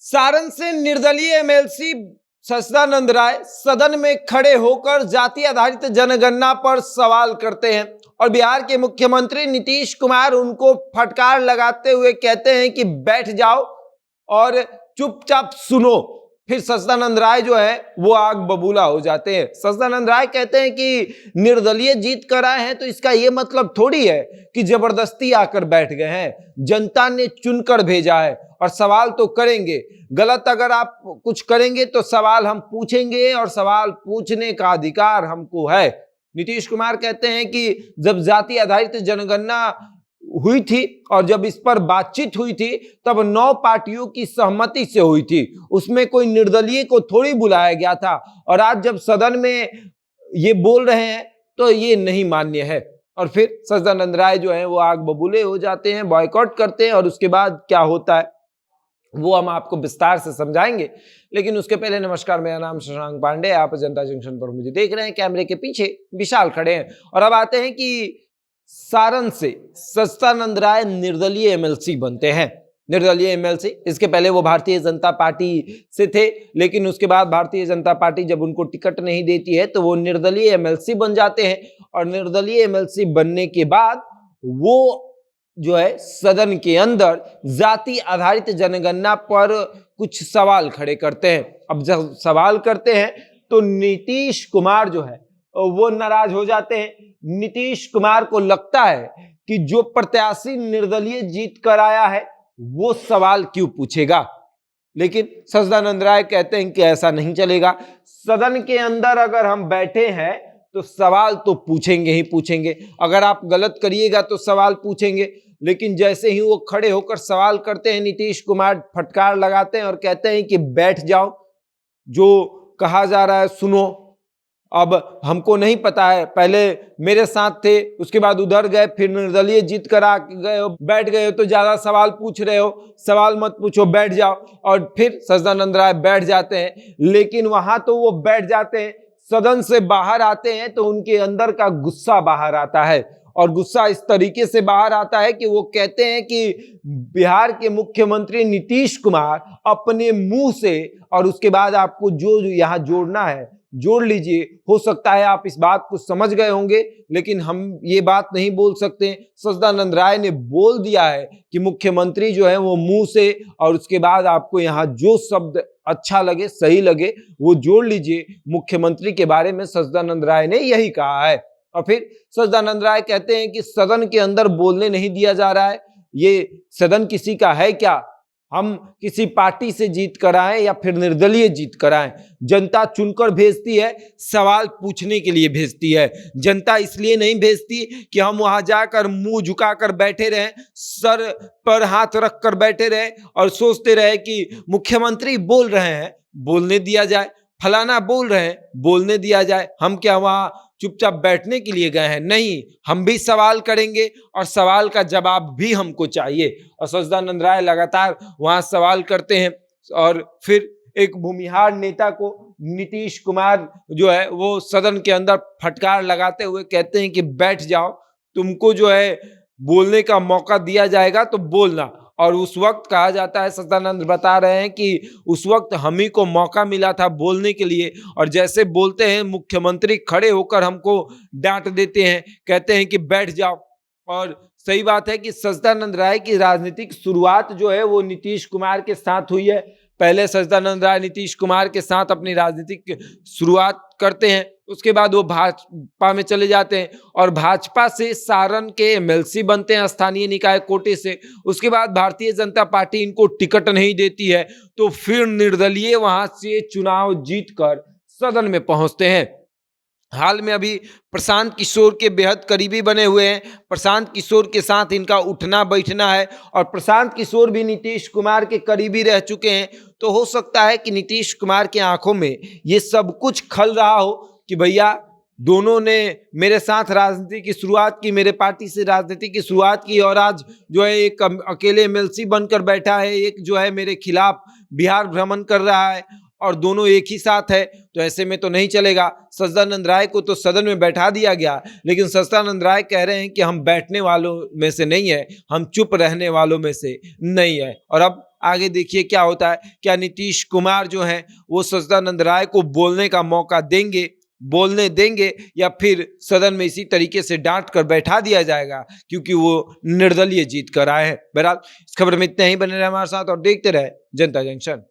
सारण से निर्दलीय एमएलसी सच्चिदानंद राय सदन में खड़े होकर जाति आधारित जनगणना पर सवाल करते हैं और बिहार के मुख्यमंत्री नीतीश कुमार उनको फटकार लगाते हुए कहते हैं कि बैठ जाओ और चुपचाप सुनो। फिर सच्चिदानंद राय जो है वो आग बबूला हो जाते हैं। सच्चिदानंद राय कहते हैं कि निर्दलीय जीत कर आए हैं तो इसका ये मतलब थोड़ी है कि जबरदस्ती आकर बैठ गए हैं, जनता ने चुनकर भेजा है और सवाल तो करेंगे। गलत अगर आप कुछ करेंगे तो सवाल हम पूछेंगे और सवाल पूछने का अधिकार हमको है। नीतीश कुमार कहते हैं कि जब जाति आधारित जनगणना हुई थी और जब इस पर बातचीत हुई थी तब 9 पार्टियों की सहमति से हुई थी, उसमें कोई निर्दलीय को थोड़ी बुलाया गया था। और आज जब सदन में ये बोल रहे हैं तो ये नहीं मान्य है। और फिर सच्चिदानंद राय जो है वो आग बबूले हो जाते हैं, बॉयकॉट करते हैं और उसके बाद क्या होता है वो हम आपको विस्तार से समझाएंगे। लेकिन उसके पहले नमस्कार, मेरा नाम शशांक पांडे, आप जनता जंक्शन पर मुझे देख रहे हैं। कैमरे के पीछे विशाल खड़े हैं और अब आते हैं कि सारण से सच्चिदानंद राय निर्दलीय एमएलसी बनते हैं। निर्दलीय एमएलसी, इसके पहले वो भारतीय जनता पार्टी से थे, लेकिन उसके बाद भारतीय जनता पार्टी जब उनको टिकट नहीं देती है तो वो निर्दलीय एमएलसी बन जाते हैं। और निर्दलीय एमएलसी बनने के बाद वो जो है सदन के अंदर जाति आधारित जनगणना पर कुछ सवाल खड़े करते हैं। अब जब सवाल करते हैं तो नीतीश कुमार जो है वो नाराज हो जाते हैं। नीतीश कुमार को लगता है कि जो प्रत्याशी निर्दलीय जीत कर आया है वो सवाल क्यों पूछेगा, लेकिन सच्चिदानंद राय कहते हैं कि ऐसा नहीं चलेगा। सदन के अंदर अगर हम बैठे हैं तो सवाल तो पूछेंगे ही पूछेंगे, अगर आप गलत करिएगा तो सवाल पूछेंगे। लेकिन जैसे ही वो खड़े होकर सवाल करते हैं नीतीश कुमार फटकार लगाते हैं और कहते हैं कि बैठ जाओ, जो कहा जा रहा है सुनो। अब हमको नहीं पता है, पहले मेरे साथ थे, उसके बाद उधर गए, फिर निर्दलीय जीत कर आ गए हो, बैठ गए हो तो ज्यादा सवाल पूछ रहे हो, सवाल मत पूछो, बैठ जाओ। और फिर सच्चिदानंद राय बैठ जाते हैं। लेकिन वहां तो वो बैठ जाते हैं, सदन से बाहर आते हैं तो उनके अंदर का गुस्सा बाहर आता है। और गुस्सा इस तरीके से बाहर आता है कि वो कहते हैं कि बिहार के मुख्यमंत्री नीतीश कुमार अपने मुंह से, और उसके बाद आपको जो यहाँ जोड़ना है जोड़ लीजिए, हो सकता है आप इस बात को समझ गए होंगे लेकिन हम ये बात नहीं बोल सकते। सच्चिदानंद राय ने बोल दिया है कि मुख्यमंत्री जो है वो मुंह से, और उसके बाद आपको यहाँ जो शब्द अच्छा लगे सही लगे वो जोड़ लीजिए। मुख्यमंत्री के बारे में सच्चिदानंद राय ने यही कहा है। और फिर सच्चिदानंद राय कहते हैं कि सदन के अंदर बोलने नहीं दिया जा रहा है, ये सदन किसी का है क्या? हम किसी पार्टी से जीत कर आए या फिर निर्दलीय जीत कर आए, जनता चुनकर भेजती है, सवाल पूछने के लिए भेजती है। जनता इसलिए नहीं भेजती कि हम वहां जाकर मुंह झुकाकर बैठे रहें, सर पर हाथ रख कर बैठे रहे और सोचते रहे कि मुख्यमंत्री बोल रहे हैं बोलने दिया जाए, फलाना बोल रहे हैं बोलने दिया जाए, हम क्या वहां चुपचाप बैठने के लिए गए हैं? नहीं, हम भी सवाल करेंगे और सवाल का जवाब भी हमको चाहिए। और सच्चिदानंद राय लगातार वहां सवाल करते हैं और फिर एक भूमिहार नेता को नीतीश कुमार जो है वो सदन के अंदर फटकार लगाते हुए कहते हैं कि बैठ जाओ, तुमको जो है बोलने का मौका दिया जाएगा तो बोलना। और उस वक्त कहा जाता है, सच्चिदानंद बता रहे हैं कि उस वक्त हम ही को मौका मिला था बोलने के लिए, और जैसे बोलते हैं मुख्यमंत्री खड़े होकर हमको डांट देते हैं, कहते हैं कि बैठ जाओ। और सही बात है कि सच्चिदानंद राय की राजनीतिक शुरुआत जो है वो नीतीश कुमार के साथ हुई है। पहले सच्चिदानंद राय नीतीश कुमार के साथ अपनी राजनीतिक शुरुआत करते हैं, उसके बाद वो भाजपा में चले जाते हैं और भाजपा से सारण के एमएलसी बनते हैं स्थानीय निकाय कोटे से। उसके बाद भारतीय जनता पार्टी इनको टिकट नहीं देती है तो फिर निर्दलीय वहां से चुनाव जीतकर सदन में पहुंचते हैं। हाल में अभी प्रशांत किशोर के बेहद करीबी बने हुए हैं, प्रशांत किशोर के साथ इनका उठना बैठना है और प्रशांत किशोर भी नीतीश कुमार के करीबी रह चुके हैं। तो हो सकता है कि नीतीश कुमार की आंखों में ये सब कुछ खल रहा हो कि भैया दोनों ने मेरे साथ राजनीति की शुरुआत की, मेरे पार्टी से राजनीति की शुरुआत की, और आज जो है एक अकेले एमएलसी बनकर बैठा है, एक जो है मेरे खिलाफ बिहार भ्रमण कर रहा है और दोनों एक ही साथ है। तो ऐसे में तो नहीं चलेगा। सच्चिदानंद राय को तो सदन में बैठा दिया गया, लेकिन सच्चिदानंद राय कह रहे हैं कि हम बैठने वालों में से नहीं है, हम चुप रहने वालों में से नहीं है। और अब आगे देखिए क्या होता है। क्या नीतीश कुमार जो है वो सच्चिदानंद राय को बोलने का मौका देंगे, बोलने देंगे, या फिर सदन में इसी तरीके से डांट कर बैठा दिया जाएगा क्योंकि वो निर्दलीय जीत कर आए हैं। बहरहाल इस खबर में इतने ही, बने रहे हमारे साथ और देखते रहे जनता जंक्शन।